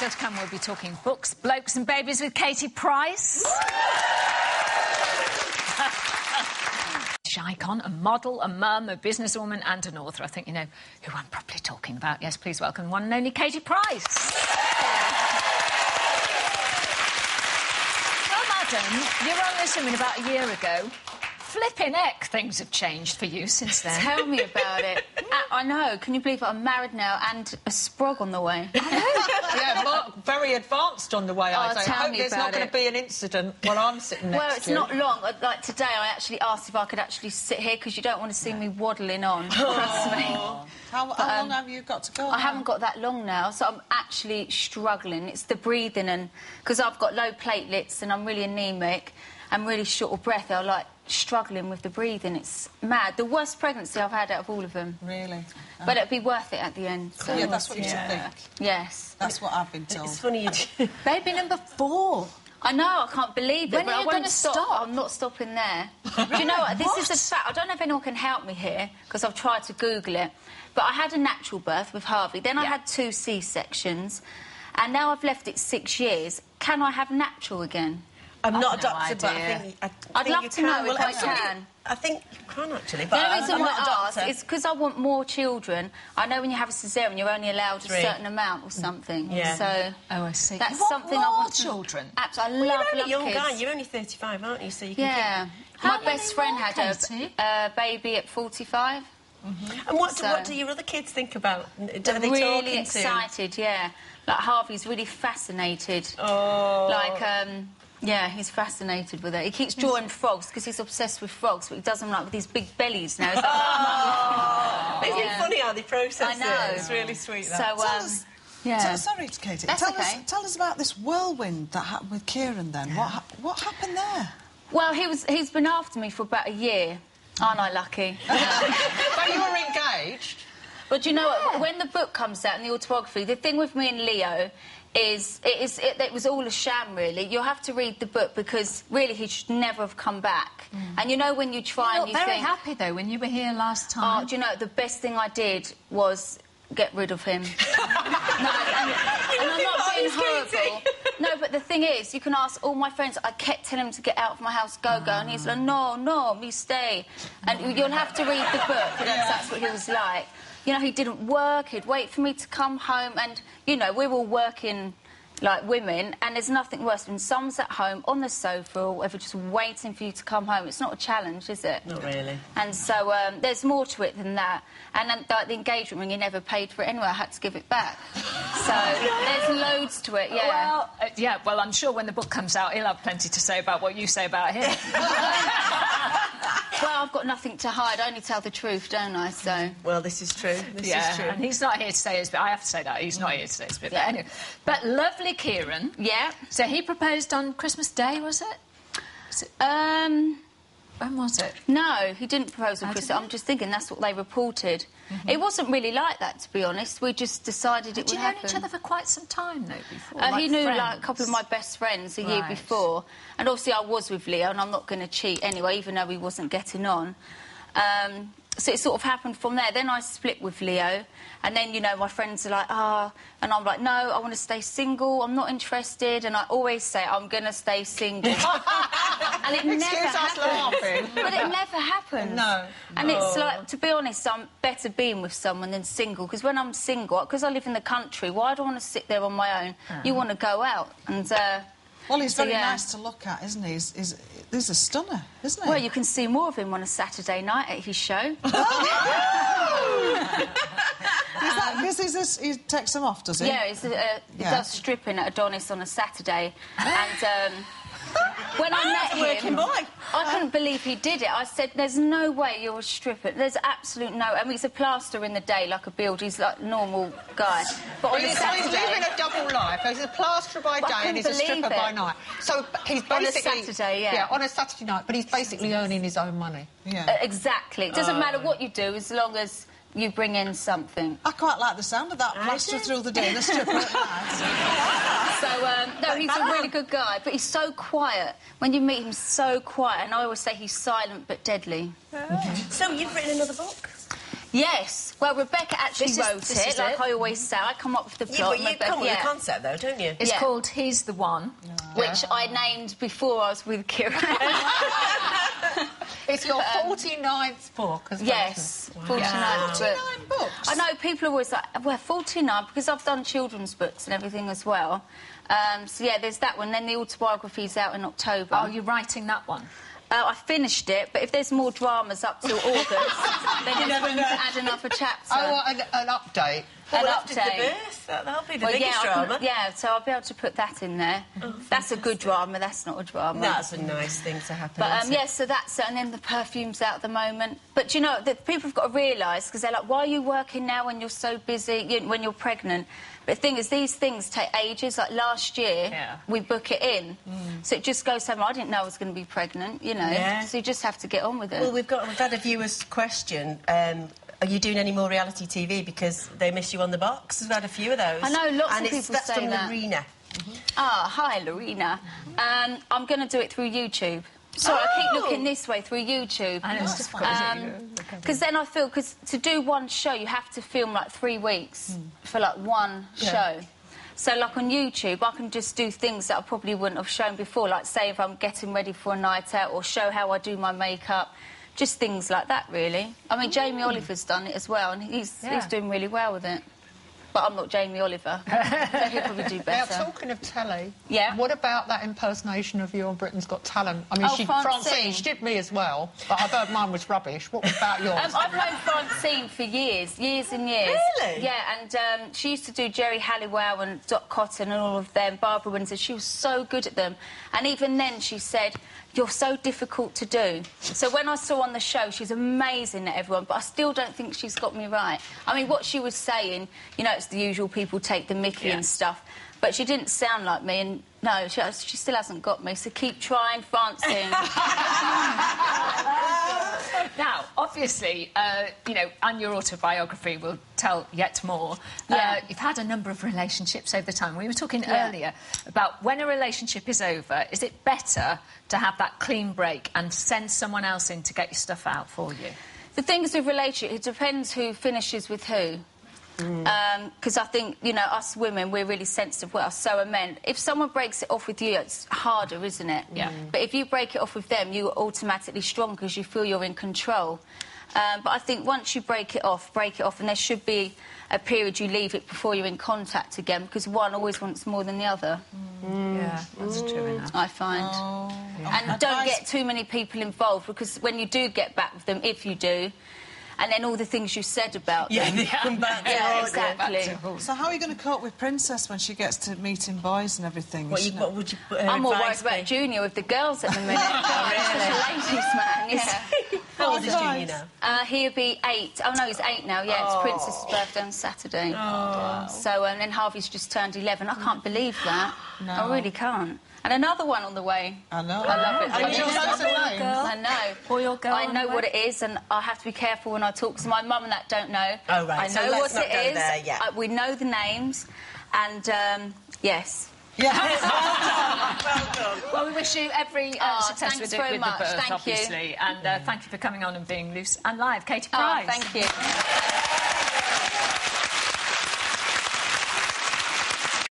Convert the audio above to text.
Still to come, we'll be talking books, blokes and babies with Katie Price. Icon, a model, a mum, a businesswoman and an author. I think you know who I'm properly talking about. Yes, please welcome one and only Katie Price. Well, madam, you were on This Woman about a year ago. Flipping heck, things have changed for you since then. Tell me about it. I know. Can you believe it? I'm married now and a sprog on the way. Yeah, Mark, very advanced on the way, I say. I hope there's not going to be an incident while I'm sitting next to you. Well, it's not long. Like, today I actually asked if I could actually sit here, because you don't want to see me waddling on, trust me. How long have you got to go? I haven't got that long now, so I'm actually struggling. It's the breathing, and because I've got low platelets and I'm really anaemic and really short of breath, I'm, like, struggling with the breathing. It's mad. The worst pregnancy I've had out of all of them. Really? But it'd be worth it at the end. So. Yeah, that's what you should think. Yes. That's what I've been told. It's funny you do. Baby number 4. I know, I can't believe it. When are you going to stop? I'm not stopping there. Do you know what? This is a fact. I don't know if anyone can help me here, because I've tried to Google it. But I had a natural birth with Harvey. Then I had 2 C-sections. And now I've left it 6 years. Can I have natural again? I'm not a doctor, but I'd love to know if I can. I think you can, actually, but the reason I'm not a doctor. is because I want more children. I know when you have a caesarean, you're only allowed 3. A certain amount or something. Yeah. So I see. That's something I want. Children. Absolutely, I love you're only young kids. guy. You're only 35, aren't you? So you can keep... My best friend had a baby at 45. And what do your other kids think about? Are they really excited? Yeah, like Harvey's really fascinated. Oh, yeah, he's fascinated with it. He keeps drawing frogs because he's obsessed with frogs, but he does them like with these big bellies now. It's like, Isn't it funny how they process I know. it? It's really sweet. That. So, sorry, Katie. That's Tell us about this whirlwind that happened with Kieran then. Yeah. What happened there? Well, he's been after me for about a year. Aren't I lucky? But you were engaged. But you know what? When the book comes out and the autobiography, the thing with me and Leo is it was all a sham, really. You'll have to read the book because, really, he should never have come back. And you know when you try and you very think... happy, though, when you were here last time. Oh, do you know, the best thing I did was get rid of him. and I'm not being horrible. No, but the thing is, you can ask all my friends, I kept telling him to get out of my house, go, and he's like, no, me stay. And you'll have to read the book, because that's what he was like. You know, he didn't work, he'd wait for me to come home, and, you know, we're all working like women, and there's nothing worse than someone's at home on the sofa or whatever, just waiting for you to come home. It's not a challenge, is it? Not really. And so there's more to it than that. And then the engagement ring, he never paid for it anyway. I had to give it back. So there's loads to it, yeah. Well, well, I'm sure when the book comes out, he'll have plenty to say about what you say about him. Well, I've got nothing to hide. I only tell the truth, don't I? So. Well, this is true. This is true. And he's not here to say his bit. I have to say that. He's not here to say his bit. But anyway. But lovely Kieran. Yeah. So he proposed on Christmas Day, was it? When was it? No, he didn't propose on Christmas. I'm just thinking that's what they reported. It wasn't really like that, to be honest. We just decided it would happen. Did you know each other for quite some time, though, before? He knew, like, a couple of my best friends a year before. And obviously I was with Leo, and I'm not going to cheat anyway, even though he wasn't getting on. So it sort of happened from there. Then I split with Leo, and then, you know, my friends are like, and I'm like, no, I want to stay single, I'm not interested, and I always say, I'm going to stay single. And it never happened. But it never happened. No. And it's like, to be honest, I'm better being with someone than single, because when I'm single, because I live in the country, why do I want to sit there on my own? You want to go out, and... well, he's very nice to look at, isn't he? He's a stunner, isn't he? Well, you can see more of him on a Saturday night at his show. Is that because he takes them off, does he? Yeah, he does stripping at Adonis on a Saturday. And when I met him, I couldn't believe he did it. I said, there's no way you're a stripper. There's absolute no... I mean, he's a plasterer in the day, like a build. He's like a normal guy. But on a Saturday... He's living a double life. He's a plasterer by day and he's a stripper by night. So he's basically... On a Saturday, Yeah, on a Saturday night, but he's basically earning his own money. Yeah. Exactly. It doesn't matter what you do, as long as you bring in something. I quite like the sound of that. Plaster through the day and a stripper at night. So, no, he's a really good guy, but he's so quiet. When you meet him, so quiet, and I always say he's silent but deadly. So you've written another book? Yes. Well, Rebecca actually wrote it, like I always say. I come up with the plot. Yeah, but you come with the concept, though, don't you? It's called He's the One. Which I named before I was with Kira. It's your 49th book as well. Yes, 49 books. 49 books? I know people are always like, well, 49, because I've done children's books and everything as well. So, yeah, there's that one. Then the autobiography's out in October. Oh, you're writing that one? I finished it, but if there's more dramas up till August, then there's room to add another chapter. Oh, an update. Well, after the birth, that'll be the biggest drama. Yeah, so I'll be able to put that in there. Oh, that's a good drama, that's not a drama. That's a nice thing to happen. But, yeah, so that's it, and then the perfume's out at the moment. But, you know, people have got to realise, because they're like, why are you working now when you're so busy, when you're pregnant? But the thing is, these things take ages. Like, last year, we book it in. So it just goes home. I didn't know I was going to be pregnant, you know. Yeah. So you just have to get on with it. Well, we've had a viewer's question. Are you doing any more reality TV because they miss you on the box? We've had a few of those. I know, lots of people say that. That's from Lorena. Hi, Lorena. I'm going to do it through YouTube. Sorry, I keep looking this way, through YouTube. I know, it's difficult. Because then I feel... Because to do one show, you have to film, like, 3 weeks for, like, one show. So, like, on YouTube, I can just do things that I probably wouldn't have shown before, like, say, if I'm getting ready for a night out, or show how I do my makeup. Just things like that, really. I mean, Jamie Oliver's done it as well, and he's doing really well with it. But I'm not Jamie Oliver. He'll probably do better. Now, talking of telly, yeah, what about that impersonation of you on Britain's Got Talent? I mean, Francine. She did me as well, but I've heard mine was rubbish. What about yours? I've known Francine for years and years. Really? Yeah, and she used to do Jerry Halliwell and Dot Cotton and all of them, Barbara Windsor. She was so good at them. And even then she said, you're so difficult to do. So when I saw on the show, she's amazing at everyone, but I still don't think she's got me right. I mean, what she was saying, you know, it's the usual people take the mickey and stuff, but she didn't sound like me, and no, she still hasn't got me, so keep trying, Francine. Now, obviously, you know, and your autobiography will tell yet more. You've had a number of relationships over the time. We were talking earlier about when a relationship is over, is it better to have that clean break and send someone else in to get your stuff out for you? The thing is with relationships, it depends who finishes with who. Because I think, you know, us women, we're really sensitive. Well, so are men. If someone breaks it off with you, it's harder, isn't it? Yeah. But if you break it off with them, you're automatically strong because you feel you're in control. But I think once you break it off, and there should be a period you leave it before you're in contact again, because one always wants more than the other. Yeah, that's true enough. I find. And don't get too many people involved, because when you do get back with them, if you do, and then all the things you said about them. Come back to exactly. So how are you going to cope with Princess when she gets to meeting boys and everything? What would you I'm more worried about Junior with the girls at the minute. He's a ladies' man, How old is Junior now? He'll be 8. Oh, no, he's 8 now, yeah. It's Princess's birthday on Saturday. So, and then Harvey's just turned 11. I can't believe that. No. I really can't. And another one on the way. I know. I love it. I know. Boy or girl? I know what it is, and I have to be careful when I talk, because my mum and that don't know. Oh, right. I know what it is. We know the names, and, yes. Yes. Well done. Well, we wish you every success with the birth, thank obviously. you. And thank you for coming on and being loose and live. Katie Price. Thank you.